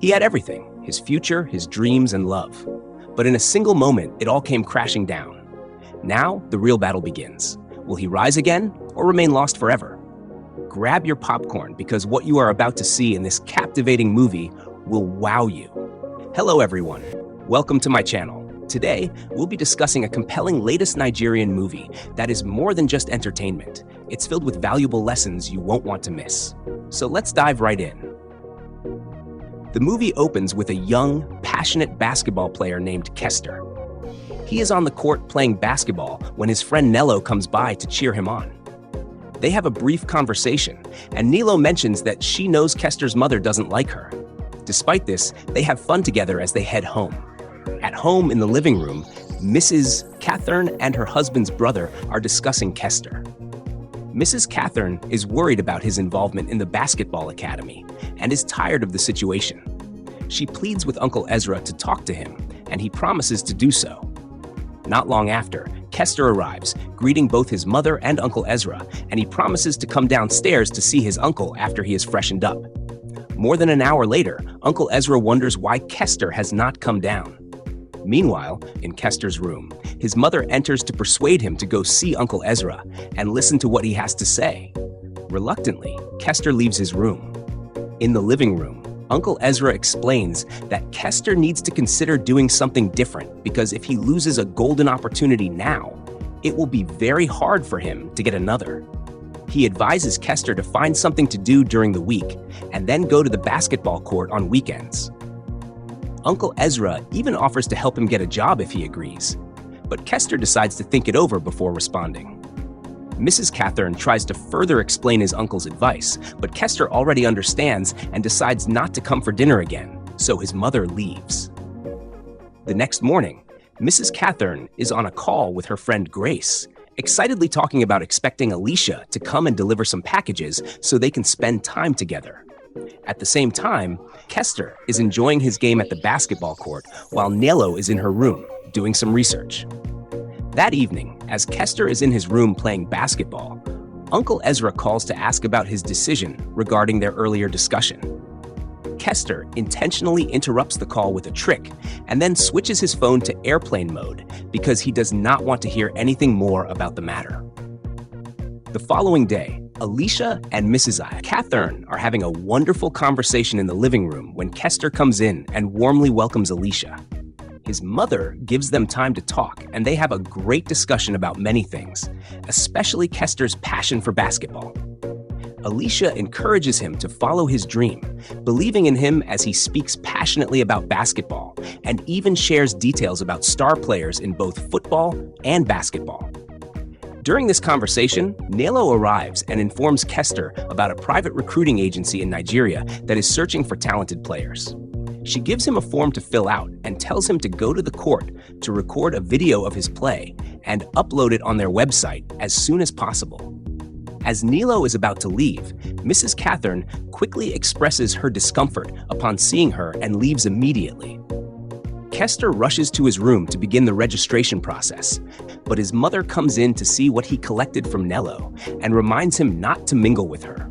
He had everything: his future, his dreams, and love. But in a single moment, it all came crashing down. Now, the real battle begins. Will he rise again or remain lost forever? Grab your popcorn, because what you are about to see in this captivating movie will wow you. Hello everyone, welcome to my channel. Today, we'll be discussing a compelling latest Nigerian movie that is more than just entertainment. It's filled with valuable lessons you won't want to miss. So let's dive right in. The movie opens with a young, passionate basketball player named Kester. He is on the court playing basketball when his friend Nello comes by to cheer him on. They have a brief conversation, and Nilo mentions that she knows Kester's mother doesn't like her. Despite this, they have fun together as they head home. At home in the living room, Mrs. Cathern and her husband's brother are discussing Kester. Mrs. Cathern is worried about his involvement in the basketball academy and is tired of the situation. She pleads with Uncle Ezra to talk to him, and he promises to do so. Not long after, Kester arrives, greeting both his mother and Uncle Ezra, and he promises to come downstairs to see his uncle after he is freshened up. More than an hour later, Uncle Ezra wonders why Kester has not come down. Meanwhile, in Kester's room, his mother enters to persuade him to go see Uncle Ezra and listen to what he has to say. Reluctantly, Kester leaves his room. In the living room, Uncle Ezra explains that Kester needs to consider doing something different because if he loses a golden opportunity now, it will be very hard for him to get another. He advises Kester to find something to do during the week and then go to the basketball court on weekends. Uncle Ezra even offers to help him get a job if he agrees, but Kester decides to think it over before responding. Mrs. Cathern tries to further explain his uncle's advice, but Kester already understands and decides not to come for dinner again, so his mother leaves. The next morning, Mrs. Cathern is on a call with her friend Grace, excitedly talking about expecting Alicia to come and deliver some packages so they can spend time together. At the same time, Kester is enjoying his game at the basketball court while Nello is in her room doing some research. That evening, as Kester is in his room playing basketball, Uncle Ezra calls to ask about his decision regarding their earlier discussion. Kester intentionally interrupts the call with a trick and then switches his phone to airplane mode because he does not want to hear anything more about the matter. The following day, Alicia and Mrs. Cathern are having a wonderful conversation in the living room when Kester comes in and warmly welcomes Alicia. His mother gives them time to talk, and they have a great discussion about many things, especially Kester's passion for basketball. Alicia encourages him to follow his dream, believing in him as he speaks passionately about basketball and even shares details about star players in both football and basketball. During this conversation, Nello arrives and informs Kester about a private recruiting agency in Nigeria that is searching for talented players. She gives him a form to fill out and tells him to go to the court to record a video of his play and upload it on their website as soon as possible. As Nello is about to leave, Mrs. Cathern quickly expresses her discomfort upon seeing her and leaves immediately. Kester rushes to his room to begin the registration process, but his mother comes in to see what he collected from Nello and reminds him not to mingle with her.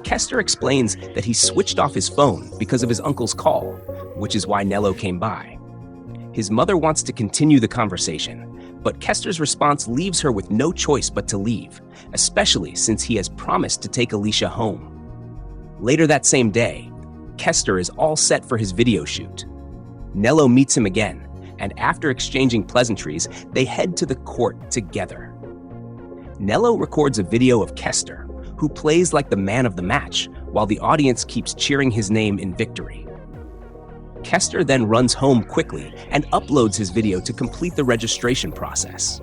Kester explains that he switched off his phone because of his uncle's call, which is why Nello came by. His mother wants to continue the conversation, but Kester's response leaves her with no choice but to leave, especially since he has promised to take Alicia home. Later that same day, Kester is all set for his video shoot. Nello meets him again, and after exchanging pleasantries, they head to the court together. Nello records a video of Kester, who plays like the man of the match, while the audience keeps cheering his name in victory. Kester then runs home quickly and uploads his video to complete the registration process.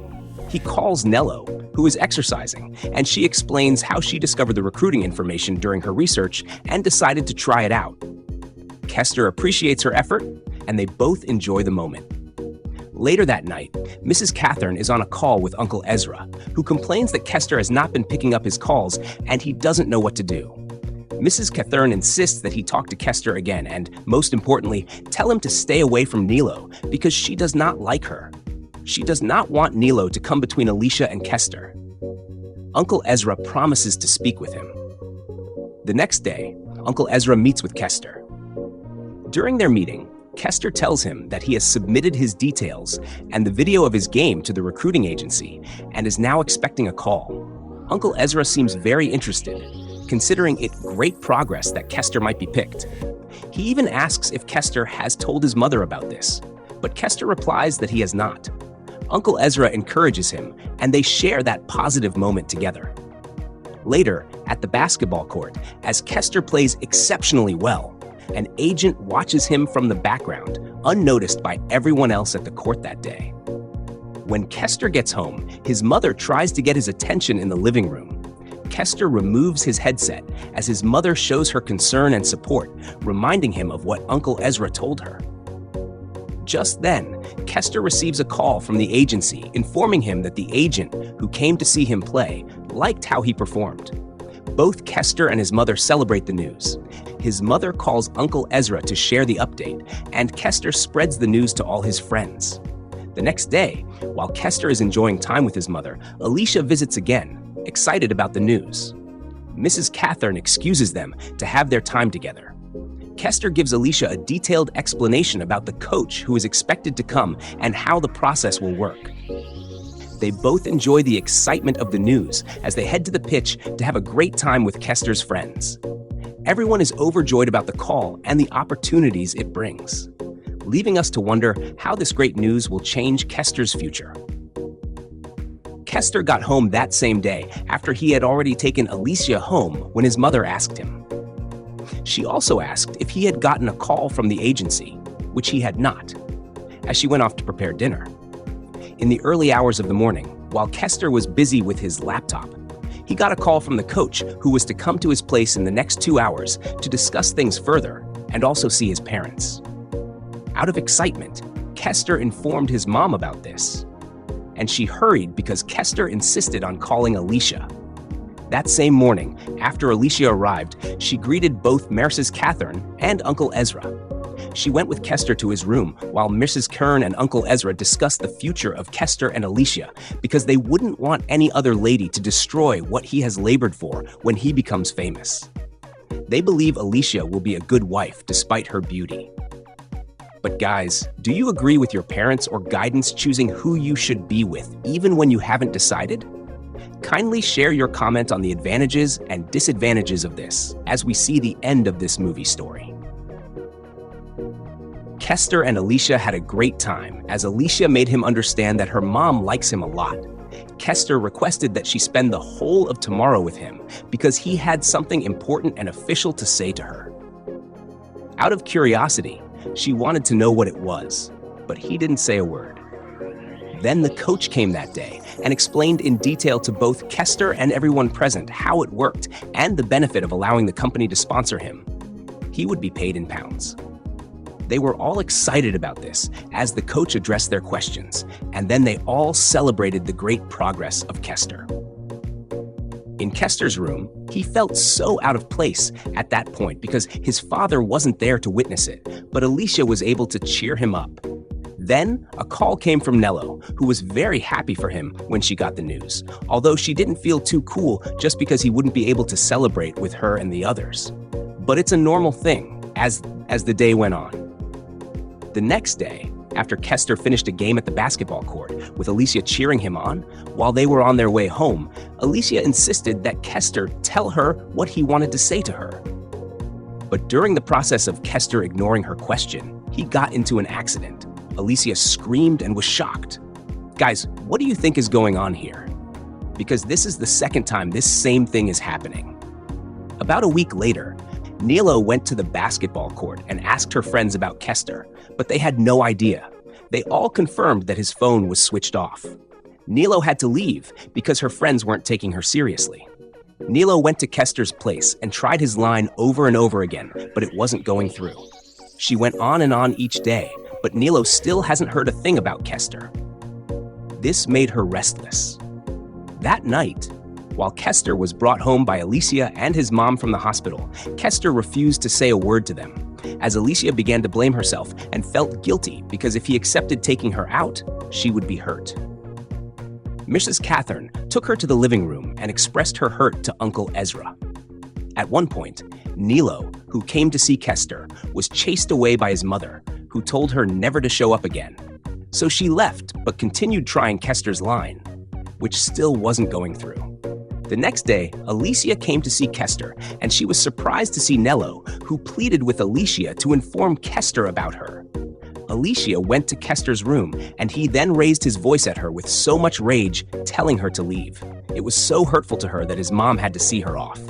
He calls Nello, who is exercising, and she explains how she discovered the recruiting information during her research and decided to try it out. Kester appreciates her effort, and they both enjoy the moment. Later that night, Mrs. Cathern is on a call with Uncle Ezra, who complains that Kester has not been picking up his calls and he doesn't know what to do. Mrs. Cathern insists that he talk to Kester again and, most importantly, tell him to stay away from Nello because she does not like her. She does not want Nello to come between Alicia and Kester. Uncle Ezra promises to speak with him. The next day, Uncle Ezra meets with Kester. During their meeting, Kester tells him that he has submitted his details and the video of his game to the recruiting agency and is now expecting a call. Uncle Ezra seems very interested, considering it great progress that Kester might be picked. He even asks if Kester has told his mother about this, but Kester replies that he has not. Uncle Ezra encourages him, and they share that positive moment together. Later, at the basketball court, as Kester plays exceptionally well, an agent watches him from the background, unnoticed by everyone else at the court that day. When Kester gets home, his mother tries to get his attention in the living room. Kester removes his headset as his mother shows her concern and support, reminding him of what Uncle Ezra told her. Just then, Kester receives a call from the agency informing him that the agent who came to see him play liked how he performed. Both Kester and his mother celebrate the news. His mother calls Uncle Ezra to share the update, and Kester spreads the news to all his friends. The next day, while Kester is enjoying time with his mother, Alicia visits again, excited about the news. Mrs. Cathern excuses them to have their time together. Kester gives Alicia a detailed explanation about the coach who is expected to come and how the process will work. They both enjoy the excitement of the news as they head to the pitch to have a great time with Kester's friends. Everyone is overjoyed about the call and the opportunities it brings, leaving us to wonder how this great news will change Kester's future. Kester got home that same day after he had already taken Alicia home when his mother asked him. She also asked if he had gotten a call from the agency, which he had not, as she went off to prepare dinner. In the early hours of the morning, while Kester was busy with his laptop, he got a call from the coach who was to come to his place in the next 2 hours to discuss things further and also see his parents. Out of excitement, Kester informed his mom about this, and she hurried because Kester insisted on calling Alicia. That same morning, after Alicia arrived, she greeted both Mrs. Cathern and Uncle Ezra. She went with Kester to his room while Mrs. Kern and Uncle Ezra discussed the future of Kester and Alicia because they wouldn't want any other lady to destroy what he has labored for when he becomes famous. They believe Alicia will be a good wife despite her beauty. But guys, do you agree with your parents or guidance choosing who you should be with even when you haven't decided? Kindly share your comment on the advantages and disadvantages of this as we see the end of this movie story. Kester and Alicia had a great time as Alicia made him understand that her mom likes him a lot. Kester requested that she spend the whole of tomorrow with him because he had something important and official to say to her. Out of curiosity, she wanted to know what it was, but he didn't say a word. Then the coach came that day and explained in detail to both Kester and everyone present how it worked and the benefit of allowing the company to sponsor him. He would be paid in pounds. They were all excited about this as the coach addressed their questions, and then they all celebrated the great progress of Kester. In Kester's room, he felt so out of place at that point because his father wasn't there to witness it, but Alicia was able to cheer him up. Then, a call came from Nello, who was very happy for him when she got the news, although she didn't feel too cool just because he wouldn't be able to celebrate with her and the others. But it's a normal thing as the day went on. The next day, after Kester finished a game at the basketball court with Alicia cheering him on, while they were on their way home, Alicia insisted that Kester tell her what he wanted to say to her. But during the process of Kester ignoring her question, he got into an accident. Alicia screamed and was shocked. Guys, what do you think is going on here? Because this is the second time this same thing is happening. About a week later, Nilo went to the basketball court and asked her friends about Kester, but they had no idea. They all confirmed that his phone was switched off. Nilo had to leave because her friends weren't taking her seriously. Nilo went to Kester's place and tried his line over and over again, but it wasn't going through. She went on and on each day, but Nilo still hasn't heard a thing about Kester. This made her restless. That night, while Kester was brought home by Alicia and his mom from the hospital, Kester refused to say a word to them, as Alicia began to blame herself and felt guilty because if he accepted taking her out, she would be hurt. Mrs. Cathern took her to the living room and expressed her hurt to Uncle Ezra. At one point, Nilo, who came to see Kester, was chased away by his mother, who told her never to show up again. So she left, but continued trying Kester's line, which still wasn't going through. The next day, Alicia came to see Kester, and she was surprised to see Nello, who pleaded with Alicia to inform Kester about her. Alicia went to Kester's room, and he then raised his voice at her with so much rage, telling her to leave. It was so hurtful to her that his mom had to see her off.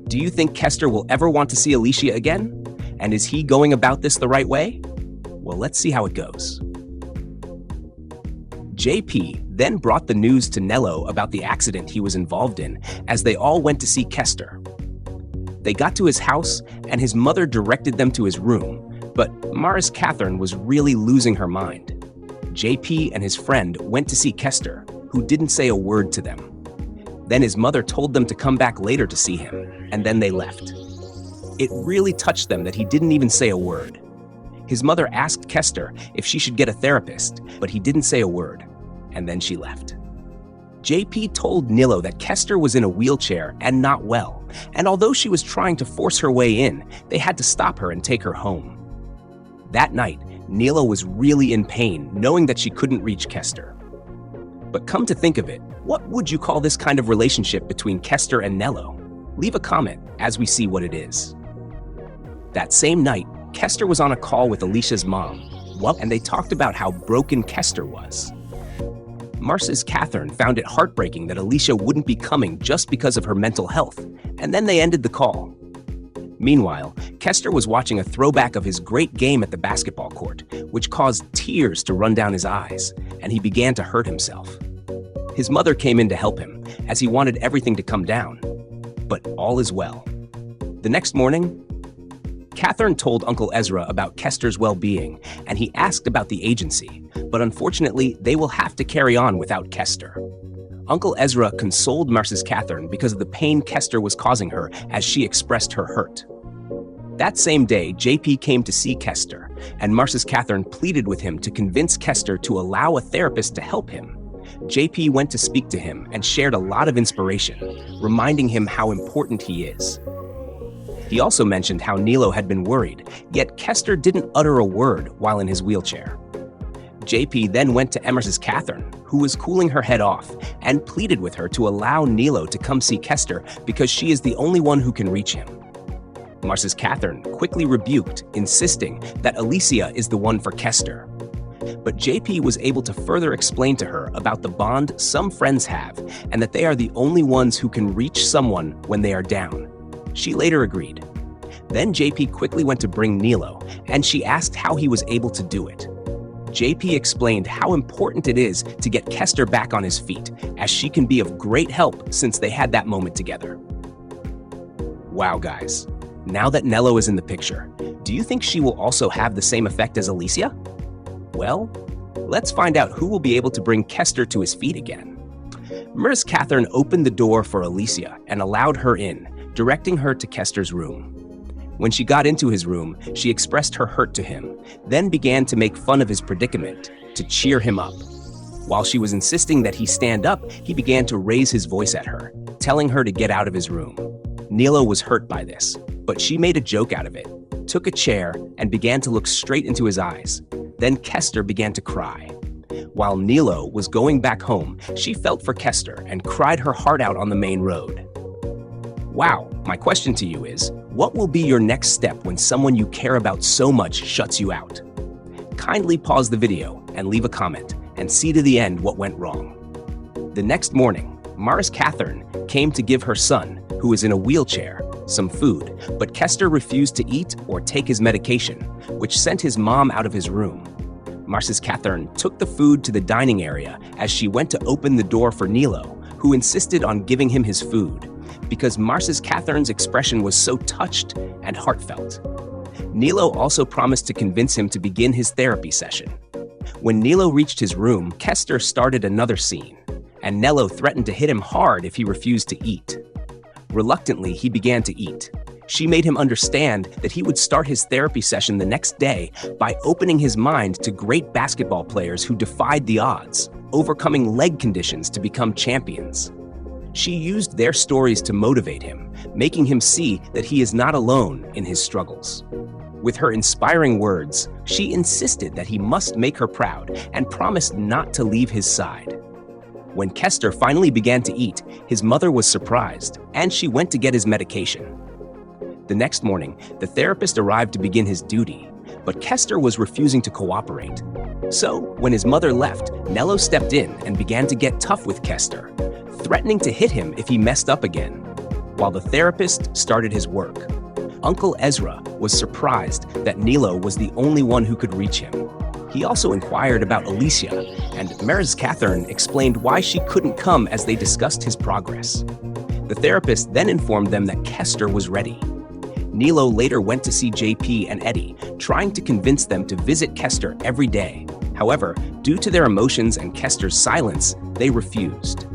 Do you think Kester will ever want to see Alicia again? And is he going about this the right way? Well, let's see how it goes. JP then brought the news to Nello about the accident he was involved in as they all went to see Kester. They got to his house and his mother directed them to his room, but Maris Catherine was really losing her mind. JP and his friend went to see Kester, who didn't say a word to them. Then his mother told them to come back later to see him, and then they left. It really touched them that he didn't even say a word. His mother asked Kester if she should get a therapist, but he didn't say a word, and then she left. JP told Nilo that Kester was in a wheelchair and not well, and although she was trying to force her way in, they had to stop her and take her home. That night, Nilo was really in pain, knowing that she couldn't reach Kester. But come to think of it, what would you call this kind of relationship between Kester and Nello? Leave a comment as we see what it is. That same night, Kester was on a call with Alicia's mom, and they talked about how broken Kester was. Maris Catherine found it heartbreaking that Alicia wouldn't be coming just because of her mental health, and then they ended the call. Meanwhile, Kester was watching a throwback of his great game at the basketball court, which caused tears to run down his eyes, and he began to hurt himself. His mother came in to help him, as he wanted everything to come down. But all is well. The next morning, Catherine told Uncle Ezra about Kester's well-being, and he asked about the agency, but unfortunately, they will have to carry on without Kester. Uncle Ezra consoled Maris Catherine because of the pain Kester was causing her as she expressed her hurt. That same day, JP came to see Kester, and Maris Catherine pleaded with him to convince Kester to allow a therapist to help him. JP went to speak to him and shared a lot of inspiration, reminding him how important he is. He also mentioned how Nilo had been worried, yet Kester didn't utter a word while in his wheelchair. JP then went to Maris Catherine, who was cooling her head off, and pleaded with her to allow Nilo to come see Kester because she is the only one who can reach him. Maris Catherine quickly rebuked, insisting that Alicia is the one for Kester. But JP was able to further explain to her about the bond some friends have and that they are the only ones who can reach someone when they are down. She later agreed. Then JP quickly went to bring Nilo, and she asked how he was able to do it. JP explained how important it is to get Kester back on his feet, as she can be of great help since they had that moment together. Wow, guys. Now that Nello is in the picture, do you think she will also have the same effect as Alicia? Well, let's find out who will be able to bring Kester to his feet again. Maris Catherine opened the door for Alicia and allowed her in, directing her to Kester's room. When she got into his room, she expressed her hurt to him, then began to make fun of his predicament, to cheer him up. While she was insisting that he stand up, he began to raise his voice at her, telling her to get out of his room. Nilo was hurt by this, but she made a joke out of it, took a chair, and began to look straight into his eyes. Then Kester began to cry. While Nilo was going back home, she felt for Kester and cried her heart out on the main road. Wow, my question to you is, what will be your next step when someone you care about so much shuts you out? Kindly pause the video and leave a comment and see to the end what went wrong. The next morning, Maris Catherine came to give her son, who is in a wheelchair, some food, but Kester refused to eat or take his medication, which sent his mom out of his room. Maris Catherine took the food to the dining area as she went to open the door for Nilo, who insisted on giving him his food, because Maris Catherine's expression was so touched and heartfelt. Nilo also promised to convince him to begin his therapy session. When Nilo reached his room, Kester started another scene, and Nello threatened to hit him hard if he refused to eat. Reluctantly, he began to eat. She made him understand that he would start his therapy session the next day by opening his mind to great basketball players who defied the odds, overcoming leg conditions to become champions. She used their stories to motivate him, making him see that he is not alone in his struggles. With her inspiring words, she insisted that he must make her proud and promised not to leave his side. When Kester finally began to eat, his mother was surprised, and she went to get his medication. The next morning, the therapist arrived to begin his duty, but Kester was refusing to cooperate. So, when his mother left, Nello stepped in and began to get tough with Kester, threatening to hit him if he messed up again, while the therapist started his work. Uncle Ezra was surprised that Nilo was the only one who could reach him. He also inquired about Alicia, and Mrs. Catherine explained why she couldn't come as they discussed his progress. The therapist then informed them that Kester was ready. Nilo later went to see JP and Eddie, trying to convince them to visit Kester every day. However, due to their emotions and Kester's silence, they refused.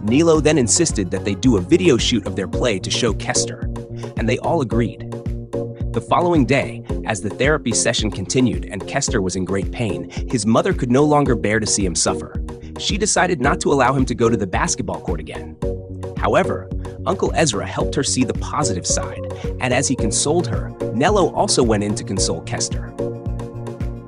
Nilo then insisted that they do a video shoot of their play to show Kester, and they all agreed. The following day, as the therapy session continued and Kester was in great pain, his mother could no longer bear to see him suffer. She decided not to allow him to go to the basketball court again. However, Uncle Ezra helped her see the positive side, and as he consoled her, Nello also went in to console Kester.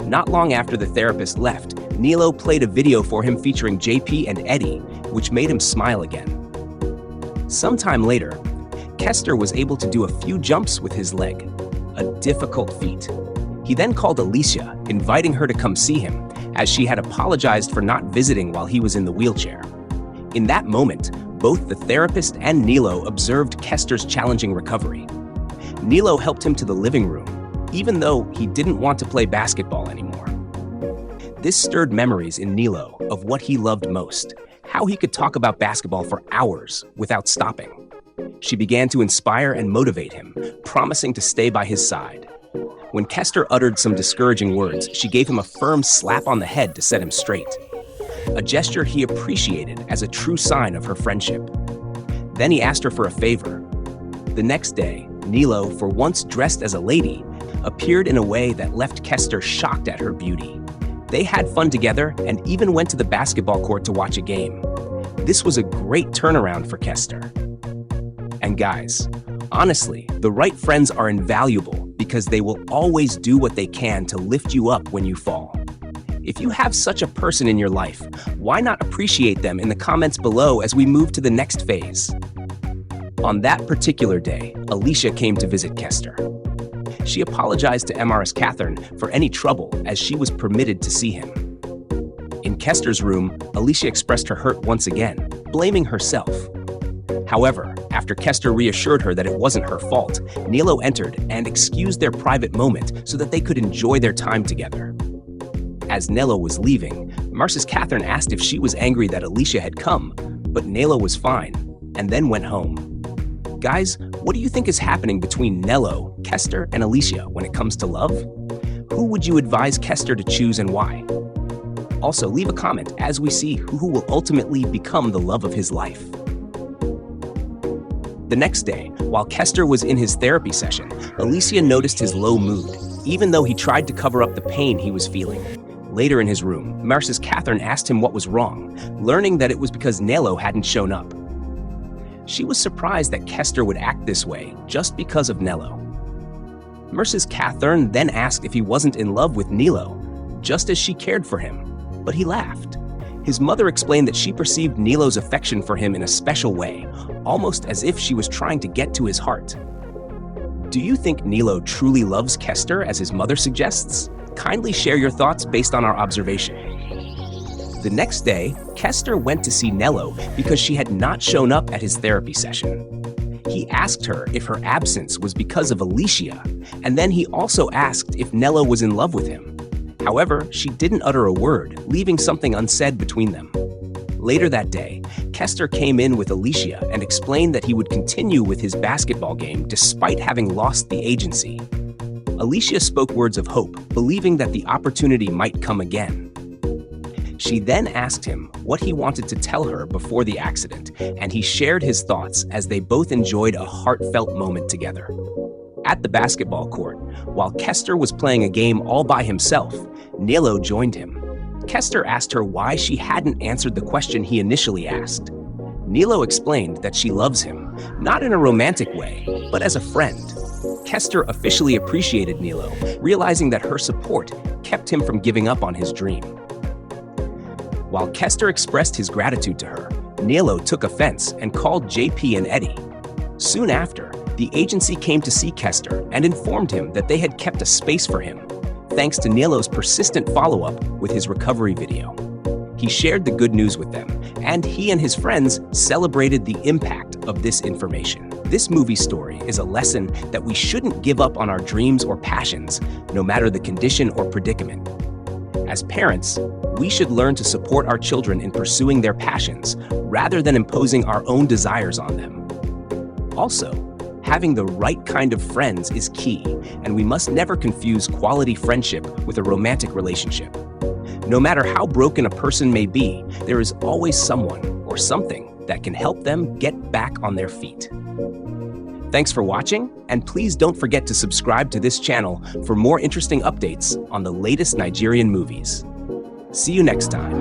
Not long after the therapist left, Nilo played a video for him featuring JP and Eddie, which made him smile again. Sometime later, Kester was able to do a few jumps with his leg, a difficult feat. He then called Alicia, inviting her to come see him, as she had apologized for not visiting while he was in the wheelchair. In that moment, both the therapist and Nilo observed Kester's challenging recovery. Nilo helped him to the living room, even though he didn't want to play basketball anymore. This stirred memories in Nilo of what he loved most, how he could talk about basketball for hours without stopping. She began to inspire and motivate him, promising to stay by his side. When Kester uttered some discouraging words, she gave him a firm slap on the head to set him straight, a gesture he appreciated as a true sign of her friendship. Then he asked her for a favor. The next day, Nilo, for once dressed as a lady, appeared in a way that left Kester shocked at her beauty. They had fun together and even went to the basketball court to watch a game. This was a great turnaround for Kester. And guys, honestly, the right friends are invaluable because they will always do what they can to lift you up when you fall. If you have such a person in your life, why not appreciate them in the comments below as we move to the next phase? On that particular day, Alicia came to visit Kester. She apologized to Mrs. Catherine for any trouble as she was permitted to see him. In Kester's room, Alicia expressed her hurt once again, blaming herself. However, after Kester reassured her that it wasn't her fault, Nilo entered and excused their private moment so that they could enjoy their time together. As Nello was leaving, Mrs. Catherine asked if she was angry that Alicia had come, but Nello was fine, and then went home. Guys, what do you think is happening between Nello, Kester, and Alicia when it comes to love? Who would you advise Kester to choose and why? Also, leave a comment as we see who will ultimately become the love of his life. The next day, while Kester was in his therapy session, Alicia noticed his low mood, even though he tried to cover up the pain he was feeling. Later in his room, Mrs. Catherine asked him what was wrong, learning that it was because Nello hadn't shown up. She was surprised that Kester would act this way just because of Nello. Mrs. Catherine then asked if he wasn't in love with Nilo, just as she cared for him, but he laughed. His mother explained that she perceived Nilo's affection for him in a special way, almost as if she was trying to get to his heart. Do you think Nilo truly loves Kester as his mother suggests? Kindly share your thoughts based on our observation. The next day, Kester went to see Nello because she had not shown up at his therapy session. He asked her if her absence was because of Alicia, and then he also asked if Nello was in love with him. However, she didn't utter a word, leaving something unsaid between them. Later that day, Kester came in with Alicia and explained that he would continue with his basketball game despite having lost the agency. Alicia spoke words of hope, believing that the opportunity might come again. She then asked him what he wanted to tell her before the accident, and he shared his thoughts as they both enjoyed a heartfelt moment together. At the basketball court, while Kester was playing a game all by himself, Nilo joined him. Kester asked her why she hadn't answered the question he initially asked. Nilo explained that she loves him, not in a romantic way, but as a friend. Kester officially appreciated Nilo, realizing that her support kept him from giving up on his dream. While Kester expressed his gratitude to her, Nilo took offense and called JP and Eddie. Soon after, the agency came to see Kester and informed him that they had kept a space for him, thanks to Nilo's persistent follow-up with his recovery video. He shared the good news with them, and he and his friends celebrated the impact of this information. This movie story is a lesson that we shouldn't give up on our dreams or passions, no matter the condition or predicament. As parents, we should learn to support our children in pursuing their passions rather than imposing our own desires on them. Also, having the right kind of friends is key, and we must never confuse quality friendship with a romantic relationship. No matter how broken a person may be, there is always someone or something that can help them get back on their feet. Thanks for watching, and please don't forget to subscribe to this channel for more interesting updates on the latest Nigerian movies. See you next time.